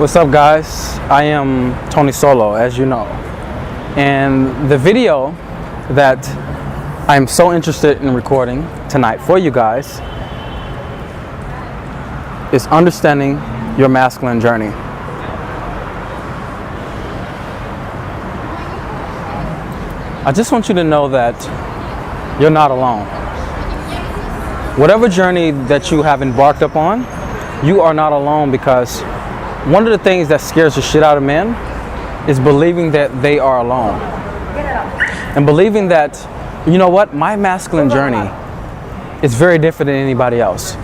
What's up, guys? I am Tony Solo, as you know, and the video that I'm so interested in recording tonight for you guys is understanding your masculine journey. I just want you to know that you're not alone. Whatever journey that you have embarked upon, you are not alone, because one of the things that scares the shit out of men is believing that they are alone. And believing that, you know what, my masculine journey is very different than anybody else.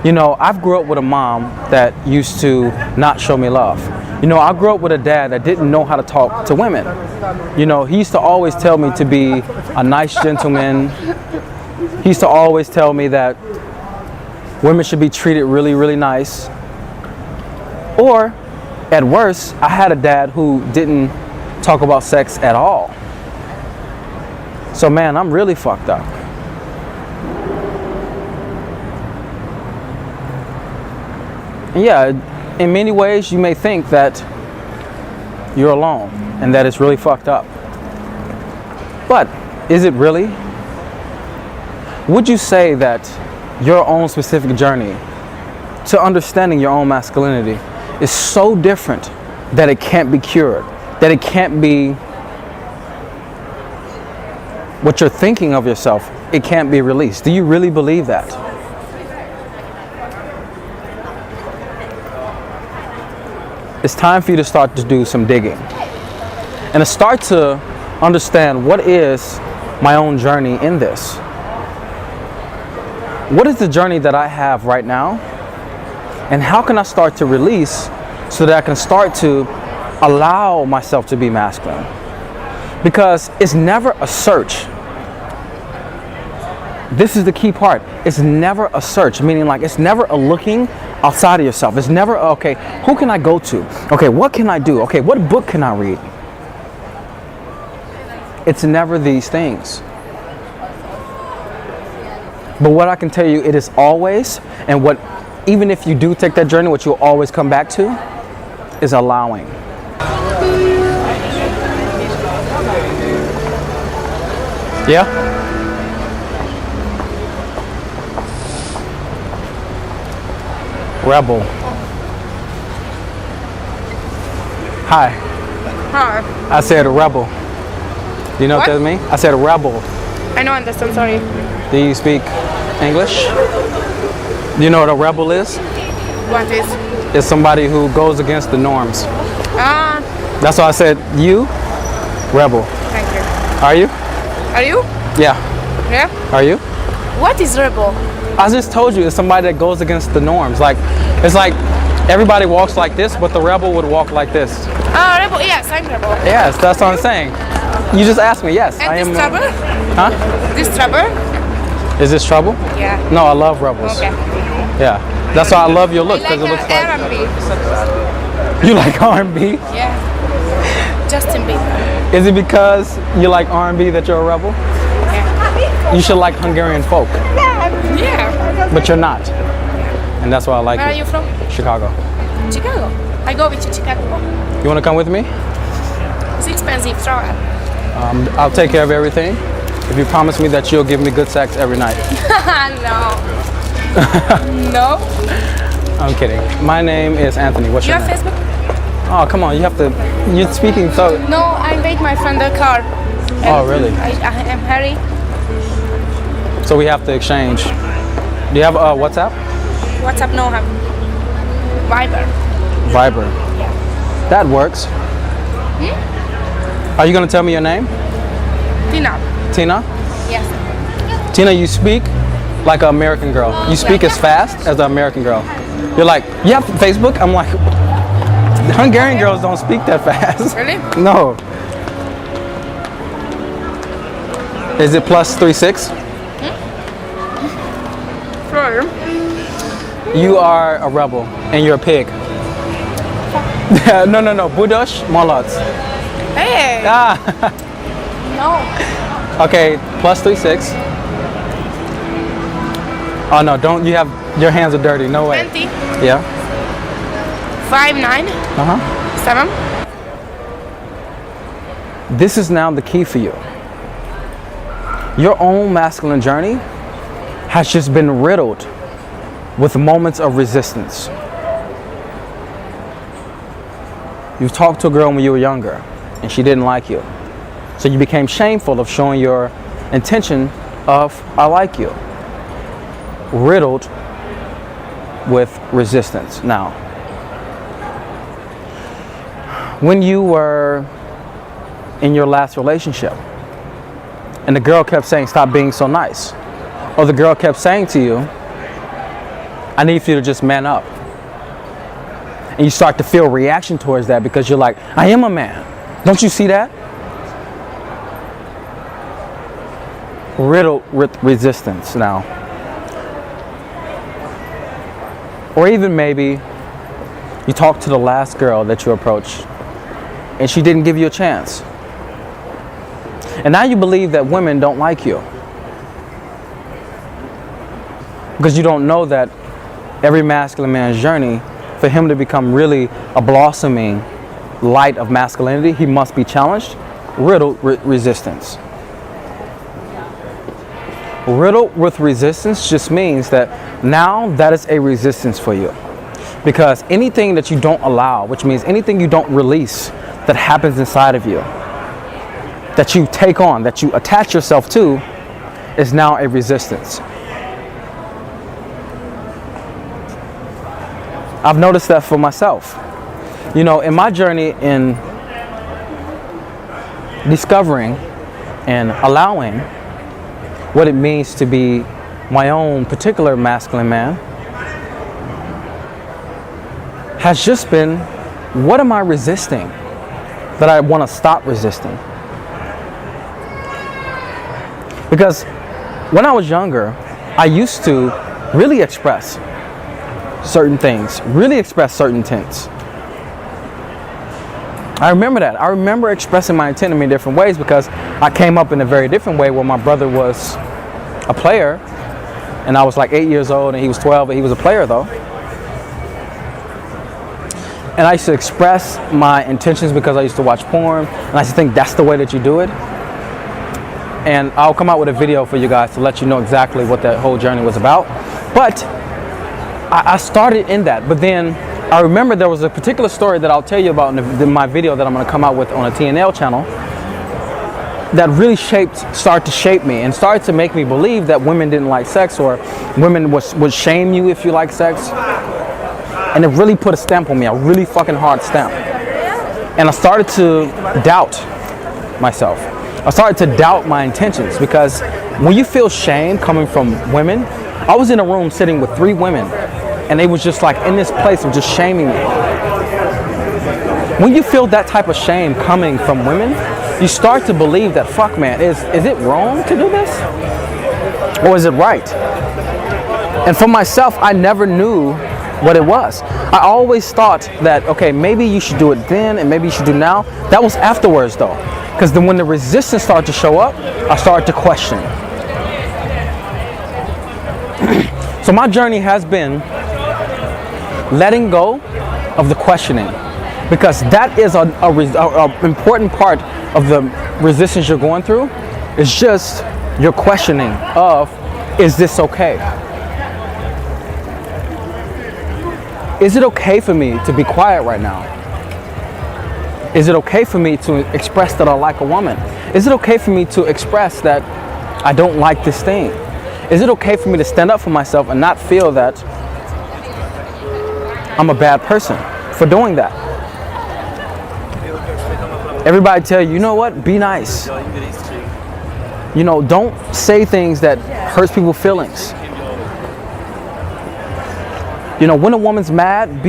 You know, I've grew up with a mom that used to not show me love. You know, I grew up with a dad that didn't know how to talk to women. You know, he used to always tell me to be a nice gentleman. He used to always tell me that women should be treated really, really nice. Or, at worst, I had a dad who didn't talk about sex at all. So man, I'm really fucked up. And yeah, in many ways you may think that you're alone and that it's really fucked up. But is it really? Would you say that your own specific journey to understanding your own masculinity is so different that it can't be cured, that it can't be what you're thinking of yourself, it can't be released? Do you really believe that? It's time for you to start to do some digging and to start to understand, what is my own journey in this? What is the journey that I have right now? And how can I start to release so that I can start to allow myself to be masculine? Because it's never a search. This is the key part. It's never a search, meaning like it's never a looking outside of yourself. It's never, okay, who can I go to? Okay, what can I do? Okay, what book can I read? It's never these things. But what I can tell you, it is always, and what, even if you do take that journey, what you'll always come back to is allowing. Yeah? Rebel. Hi. Hi. I said rebel. Do you know what that means? I said rebel. I don't understand, sorry. Do you speak English? Do you know what a rebel is? What is? It's somebody who goes against the norms. Ah. That's why I said you, rebel. Thank you. Are you? Are you? Yeah. Yeah? Are you? What is rebel? I just told you, it's somebody that goes against the norms. Like, it's like everybody walks like this, but the rebel would walk like this. Ah, rebel. Yes, I'm rebel. Yes, that's what I'm saying. You just asked me. Yes, And I am. this trouble? Huh? This trouble? Is this trouble? Yeah. No, I love rebels. Okay. Yeah, that's why I love your look, I like because it looks like R&B. you like R&B. Yeah. Justin Bieber. Is it because you like R&B that you're a rebel? Yeah. You should like Hungarian folk, Yeah. but you're not, and that's why I like Where are it. you from? Chicago. Chicago. I go with you, Chicago. You want to come with me? It's expensive travel. I'll take care of everything if you promise me that you'll give me good sex every night. No. No? I'm kidding. My name is Anthony. What's You your have name? Facebook? Oh, come on. You have to. You're speaking so. No, I made my friend a car. Oh, really? I am Harry. So we have to exchange. Do you have WhatsApp? WhatsApp no have. Viber. Viber. Yeah. That works. Are you gonna tell me your name? Tina. Tina? Yes. Tina, you speak like an American girl. You speak as fast as an American girl. You're like, you have Facebook? I'm like, Hungarian girls don't speak that fast. Really? No. Is it +36? Sure. You are a rebel and you're a pig. No. Budosh Molots. Hey. Ah. No. Okay, +36. Oh no, don't, you have, your hands are dirty, no way. 20. Yeah. 5'9", Uh-huh. 7. This is now the key for you. Your own masculine journey has just been riddled with moments of resistance. You talked to a girl when you were younger and she didn't like you. So you became shameful of showing your intention of I like you. Riddled with resistance. Now, when you were in your last relationship and the girl kept saying stop being so nice, or the girl kept saying to you I need for you to just man up, and you start to feel reaction towards that because you're like, I am a man, don't you see that? Riddled with resistance now. Or even maybe you talked to the last girl that you approached and she didn't give you a chance. And now you believe that women don't like you. Because you don't know that every masculine man's journey, for him to become really a blossoming light of masculinity, he must be challenged. Riddled with resistance. Riddled with resistance just means that now that is a resistance for you. Because anything that you don't allow, which means anything you don't release that happens inside of you, that you take on, that you attach yourself to, is now a resistance. I've noticed that for myself. You know, in my journey in discovering and allowing what it means to be my own particular masculine man has just been, what am I resisting that I want to stop resisting? Because when I was younger, I used to really express certain things, really express certain intents. I remember that. I remember expressing my intent in many different ways because I came up in a very different way where my brother was a player and I was like 8 years old and he was 12, but he was a player though. And I used to express my intentions because I used to watch porn and I used to think that's the way that you do it. And I'll come out with a video for you guys to let you know exactly what that whole journey was about. But I started in that, but then I remember there was a particular story that I'll tell you about in my video that I'm going to come out with on a TNL channel that really started to shape me and started to make me believe that women didn't like sex, or women would shame you if you like sex. And it really put a stamp on me, a really fucking hard stamp. And I started to doubt myself. I started to doubt my intentions, because when you feel shame coming from women, I was in a room sitting with 3 women and they was just like in this place of just shaming me. When you feel that type of shame coming from women, you start to believe that, fuck man, is it wrong to do this? Or is it right? And for myself, I never knew what it was. I always thought that, okay, maybe you should do it then and maybe you should do now. That was afterwards though. Because then when the resistance started to show up, I started to question. So my journey has been letting go of the questioning, because that is an important part of the resistance you're going through. It's just your questioning of, is this okay? Is it okay for me to be quiet right now? Is it okay for me to express that I like a woman? Is it okay for me to express that I don't like this thing? Is it okay for me to stand up for myself and not feel that I'm a bad person for doing that? Everybody tell you, you know what? Be nice. You know, don't say things that hurts people's feelings. You know, when a woman's mad,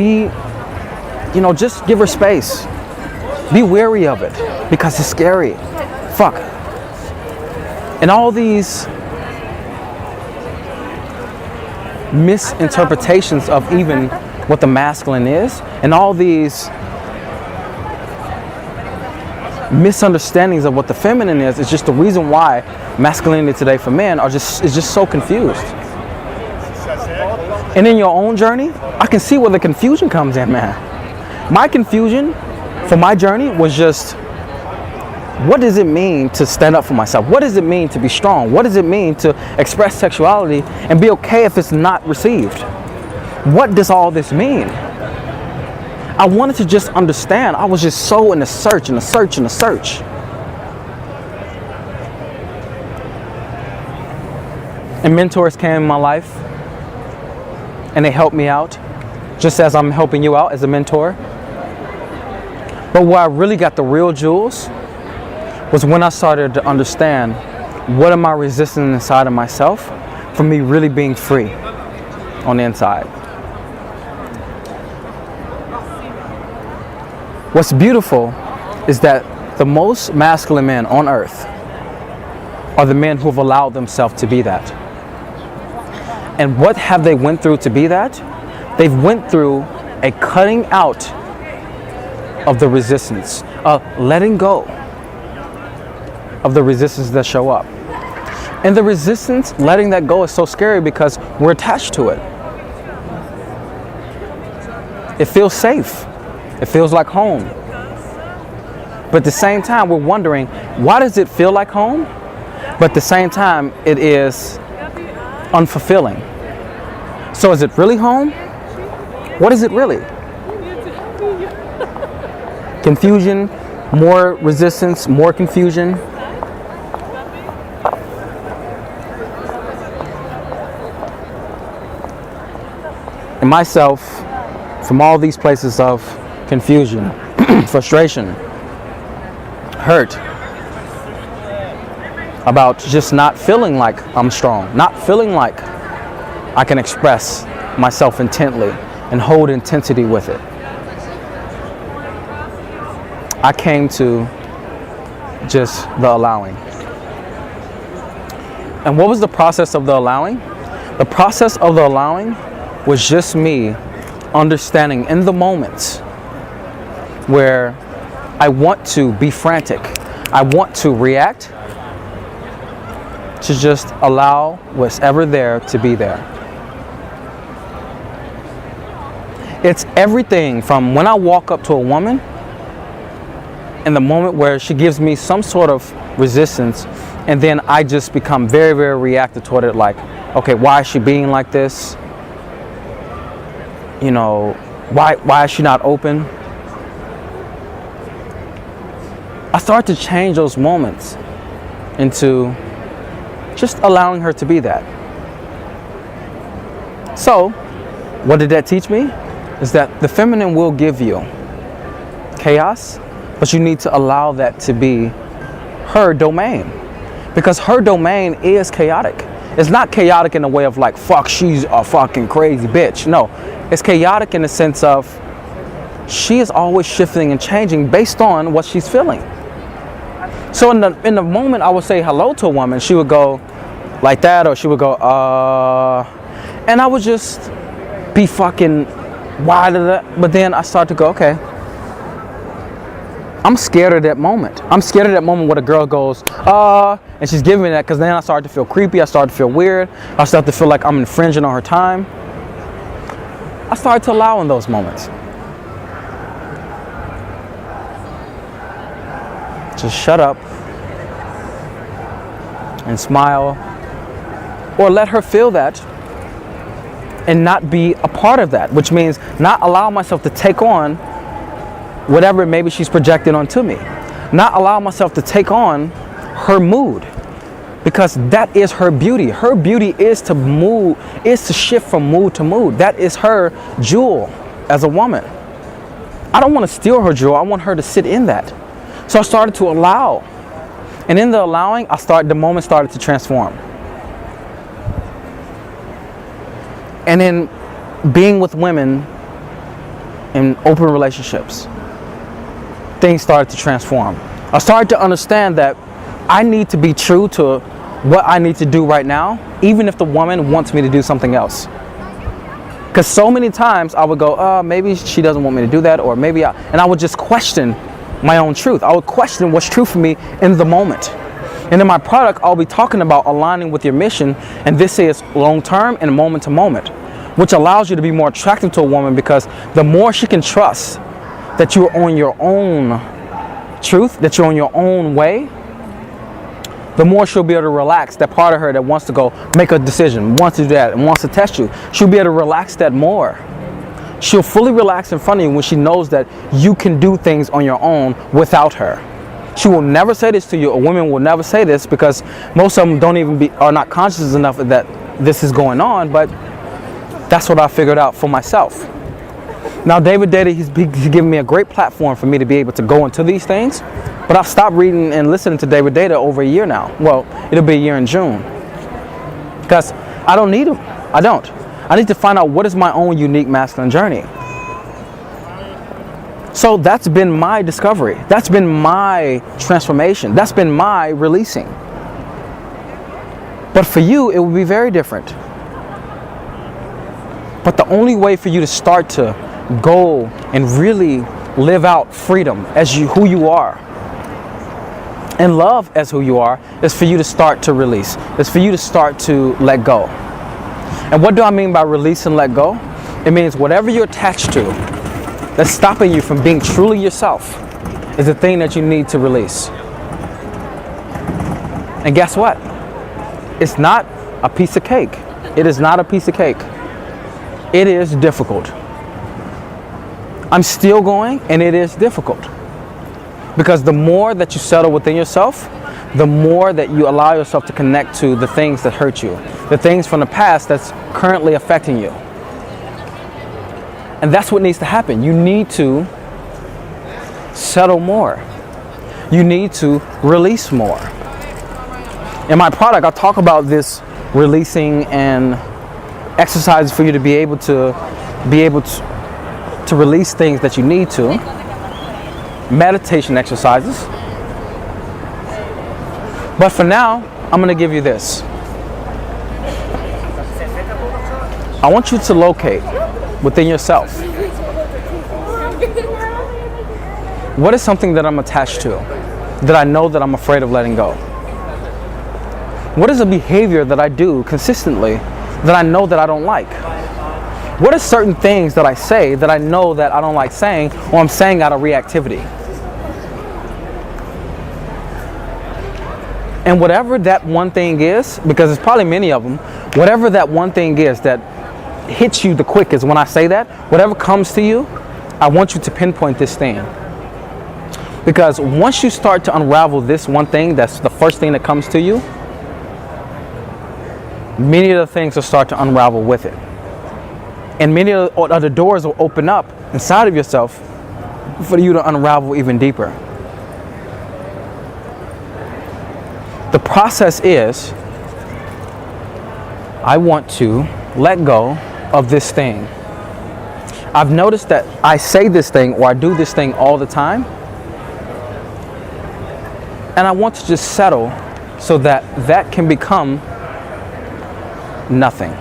just give her space. Be wary of it, because it's scary. Fuck. And all these misinterpretations of even what the masculine is, and all these misunderstandings of what the feminine is just the reason why masculinity today for men is just so confused. And in your own journey, I can see where the confusion comes in, man. My confusion for my journey was just, what does it mean to stand up for myself? What does it mean to be strong? What does it mean to express sexuality and be okay if it's not received? What does all this mean? I wanted to just understand. I was just so in a search, and a search, and a search. And mentors came in my life, and they helped me out, just as I'm helping you out as a mentor. But where I really got the real jewels was when I started to understand, what am I resisting inside of myself from me really being free on the inside. What's beautiful is that the most masculine men on earth are the men who have allowed themselves to be that. And what have they went through to be that? They've went through a cutting out of the resistance, letting go of the resistance that show up. And the resistance, letting that go, is so scary because we're attached to it. It feels safe. It feels like home. But at the same time, we're wondering, why does it feel like home? But at the same time, it is unfulfilling. So is it really home? What is it really? Confusion, more resistance, more confusion. And myself, from all these places of confusion, frustration, hurt, about just not feeling like I'm strong, not feeling like I can express myself intently and hold intensity with it. I came to just the allowing. And what was the process of the allowing? The process of the allowing was just me understanding in the moments where I want to be frantic, I want to react, to just allow what's ever there to be there. It's everything from when I walk up to a woman, in the moment where she gives me some sort of resistance, and then I just become very, very reactive toward it, like, okay, why is she being like this? You know, why is she not open? I start to change those moments into just allowing her to be that. So, what did that teach me? Is that the feminine will give you chaos, but you need to allow that to be her domain. Because her domain is chaotic. It's not chaotic in the way of like, fuck, she's a fucking crazy bitch. No, it's chaotic in the sense of she is always shifting and changing based on what she's feeling. So in the moment I would say hello to a woman, she would go like that, or she would go, and I would just be fucking wild of that. But then I start to go, okay, I'm scared of that moment. I'm scared of that moment where the girl goes, and she's giving me that, because then I start to feel creepy, I start to feel weird, I start to feel like I'm infringing on her time. I started to allow in those moments. Just shut up and smile, or let her feel that and not be a part of that, which means not allow myself to take on whatever maybe she's projecting onto me, not allow myself to take on her mood, because that is her beauty. Her beauty is to move, is to shift from mood to mood. That is her jewel as a woman. I don't want to steal her jewel. I want her to sit in that. So I started to allow, and in the allowing, the moment started to transform. And in being with women in open relationships, things started to transform. I started to understand that I need to be true to what I need to do right now, even if the woman wants me to do something else. Because so many times I would go, maybe she doesn't want me to do that, or maybe and I would just question my own truth. I would question what's true for me in the moment. And in my product, I'll be talking about aligning with your mission, and this is long-term and moment to moment, which allows you to be more attractive to a woman, because the more she can trust that you're on your own truth, that you're on your own way, the more she'll be able to relax that part of her that wants to go make a decision, wants to do that, and wants to test you. She'll be able to relax that more. She'll fully relax in front of you when she knows that you can do things on your own without her. She will never say this to you. A woman will never say this because most of them are not conscious enough that this is going on, but that's what I figured out for myself. Now, David Data, he's given me a great platform for me to be able to go into these things, but I've stopped reading and listening to David Data over a year now. Well, it'll be a year in June, because I don't need him. I don't. I need to find out what is my own unique masculine journey. So that's been my discovery. That's been my transformation. That's been my releasing. But for you, it will be very different. But the only way for you to start to go and really live out freedom as who you are and love as who you are is for you to start to release. It's for you to start to let go. And what do I mean by release and let go? It means whatever you're attached to that's stopping you from being truly yourself is the thing that you need to release. And guess what? It's not a piece of cake. It is not a piece of cake. It is difficult. I'm still going, and it is difficult. Because the more that you settle within yourself, the more that you allow yourself to connect to the things that hurt you, the things from the past that's currently affecting you. And that's what needs to happen. You need to settle more. You need to release more. In my product, I talk about this releasing and exercises for you to be able to release things that you need to. Meditation exercises. But for now, I'm going to give you this. I want you to locate within yourself, what is something that I'm attached to, that I know that I'm afraid of letting go? What is a behavior that I do consistently that I know that I don't like? What are certain things that I say that I know that I don't like saying, or I'm saying out of reactivity? And whatever that one thing is, because there's probably many of them, whatever that one thing is that hits you the quickest when I say that, whatever comes to you, I want you to pinpoint this thing. Because once you start to unravel this one thing, that's the first thing that comes to you, many of the things will start to unravel with it. And many of the other doors will open up inside of yourself for you to unravel even deeper. The process is, I want to let go of this thing. I've noticed that I say this thing or I do this thing all the time, and I want to just settle so that that can become nothing.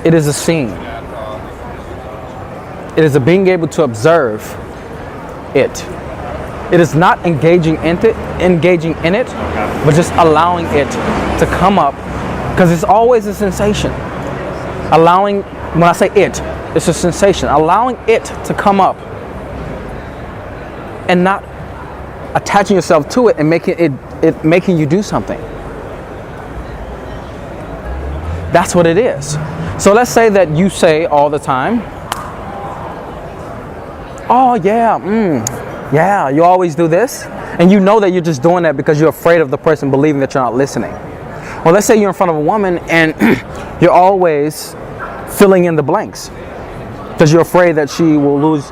It is a scene. It is a being able to observe it. It is not engaging in it, but just allowing it to come up, because it's always a sensation. Allowing, when I say it, it's a sensation. Allowing it to come up and not attaching yourself to it and making you do something. That's what it is. So let's say that you say all the time, oh yeah, yeah, you always do this, and you know that you're just doing that because you're afraid of the person believing that you're not listening. Well, let's say you're in front of a woman and you're always filling in the blanks because you're afraid that she will lose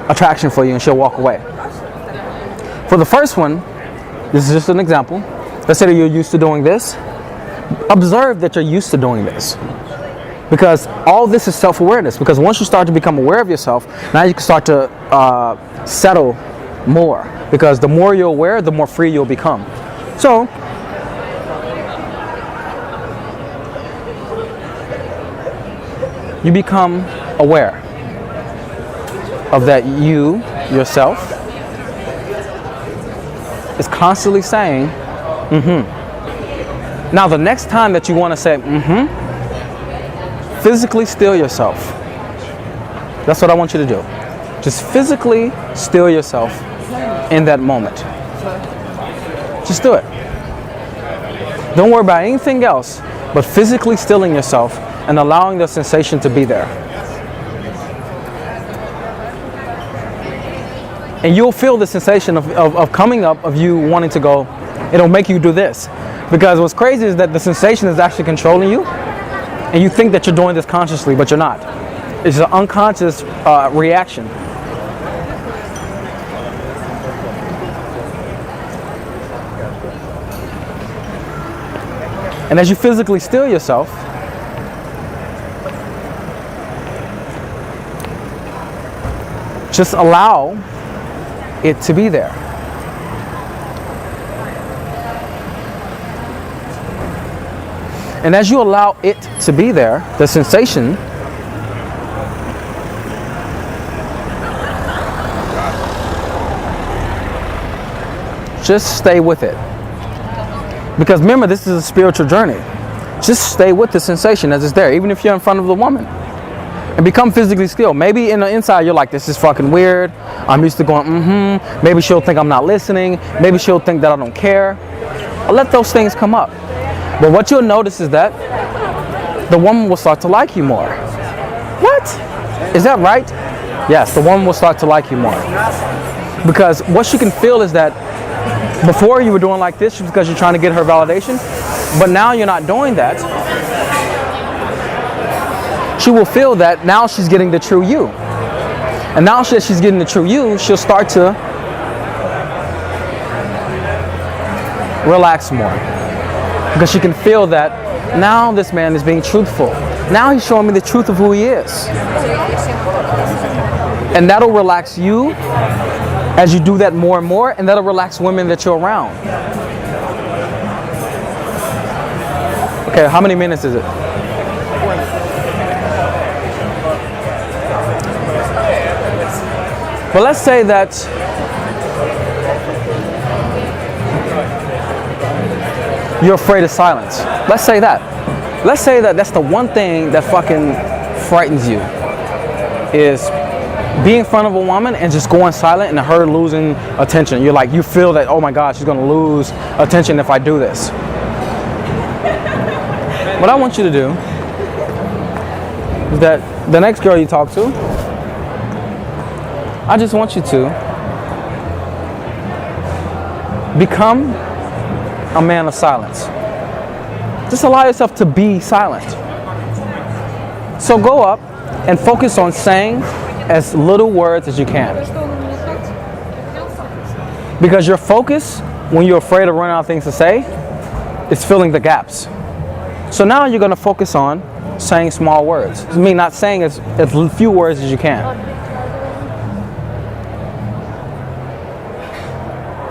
attraction for you and she'll walk away. For the first one, this is just an example. Let's say that you're used to doing this. Observe that you're used to doing this, because all this is self-awareness. Because once you start to become aware of yourself, now you can start to settle more, because the more you're aware, the more free you'll become. So you become aware of that you yourself is constantly saying Now the next time that you want to say physically still yourself. That's what I want you to do. Just physically still yourself in that moment. Just do it. Don't worry about anything else, but physically stilling yourself and allowing the sensation to be there. And you'll feel the sensation of coming up, of you wanting to go. It'll make you do this. Because what's crazy is that the sensation is actually controlling you, and you think that you're doing this consciously, but you're not. It's an unconscious reaction. And as you physically still yourself, just allow it to be there. And as you allow it to be there, the sensation, just stay with it. Because remember, this is a spiritual journey. Just stay with the sensation as it's there, even if you're in front of the woman. And become physically still. Maybe in the inside you're like, this is fucking weird. I'm used to going, Maybe she'll think I'm not listening. Maybe she'll think that I don't care. I'll let those things come up. But what you'll notice is that the woman will start to like you more. What? Is that right? Yes, the woman will start to like you more. Because what she can feel is that before you were doing like this because you're trying to get her validation, but now you're not doing that. She will feel that now she's getting the true you. And now that she's getting the true you, she'll start to relax more. Because she can feel that now this man is being truthful. Now he's showing me the truth of who he is. And that'll relax you as you do that more and more, and that'll relax women that you're around. Okay, how many minutes is it? Well, let's say that you're afraid of silence. Let's say that. Let's say that that's the one thing that fucking frightens you, is being in front of a woman and just going silent and her losing attention. You're like, you feel that, oh my God, she's gonna lose attention if I do this. What I want you to do is that the next girl you talk to, I just want you to become a man of silence. Just allow yourself to be silent. So go up and focus on saying as little words as you can. Because your focus, when you're afraid of running out of things to say, is filling the gaps. So now you're going to focus on saying small words. I mean, not saying as few words as you can.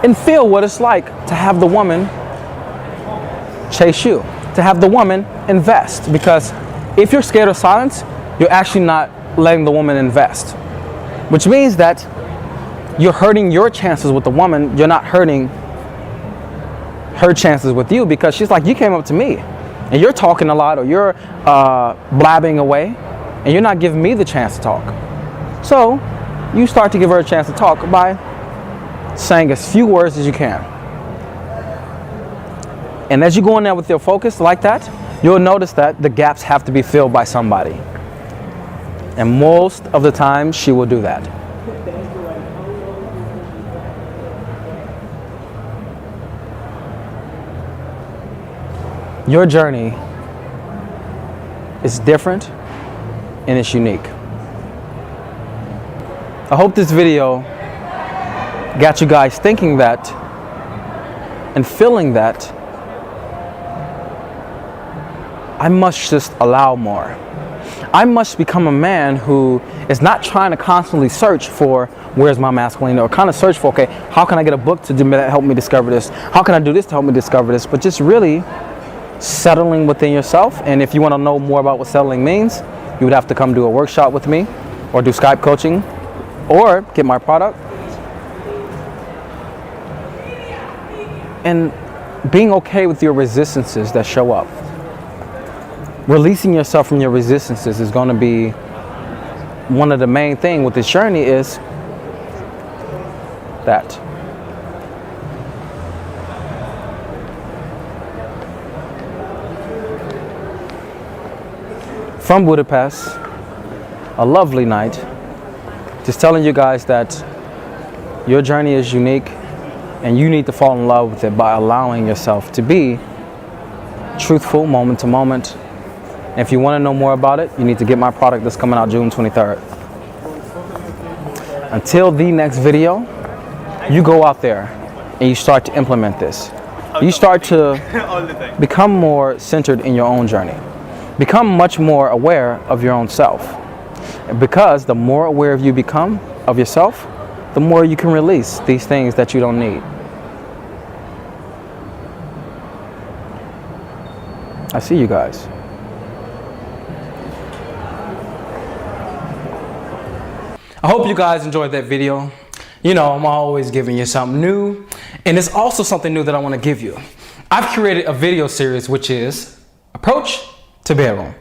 And feel what it's like to have the woman chase you, to have the woman invest. Because if you're scared of silence, you're actually not letting the woman invest. Which means that you're hurting your chances with the woman, you're not hurting her chances with you, because she's like, you came up to me and you're talking a lot, or you're blabbing away, and you're not giving me the chance to talk. So you start to give her a chance to talk by saying as few words as you can. And as you go in there with your focus like that, you'll notice that the gaps have to be filled by somebody. And most of the time, she will do that. Your journey is different and it's unique. I hope this video got you guys thinking that and feeling that I must just allow more. I must become a man who is not trying to constantly search for where's my masculinity, or kind of search for, okay, how can I get a book to help me discover this? How can I do this to help me discover this? But just really settling within yourself. And if you want to know more about what settling means, you would have to come do a workshop with me, or do Skype coaching, or get my product. And being okay with your resistances that show up. releasing yourself from your resistances is going to be one of the main things with this journey is that. From Budapest, a lovely night, just telling you guys that your journey is unique and you need to fall in love with it by allowing yourself to be truthful moment to moment. And if you want to know more about it, you need to get my product that's coming out June 23rd. Until the next video, you go out there and you start to implement this. You start to become more centered in your own journey. Become much more aware of your own self. Because the more aware you become of yourself, the more you can release these things that you don't need. I see you guys. I hope you guys enjoyed that video. You know, I'm always giving you something new, and it's also something new that I want to give you. I've created a video series which is Approach to Bedroom.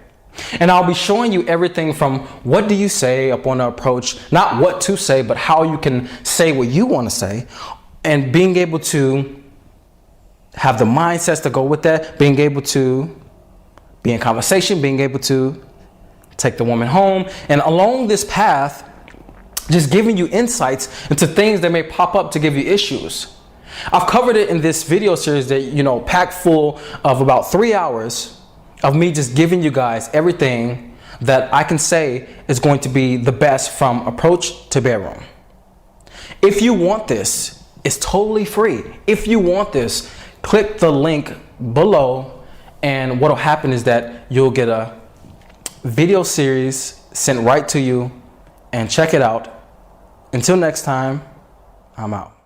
And I'll be showing you everything from what do you say up on the approach, not what to say, but how you can say what you want to say, and being able to have the mindsets to go with that, being able to be in conversation, being able to take the woman home, and along this path, just giving you insights into things that may pop up to give you issues. I've covered it in this video series that, you know, packed full of about 3 hours of me just giving you guys everything that I can say is going to be the best from approach to bedroom. If you want this, it's totally free. If you want this, click the link below, and what'll happen is that you'll get a video series sent right to you, and check it out. Until next time, I'm out.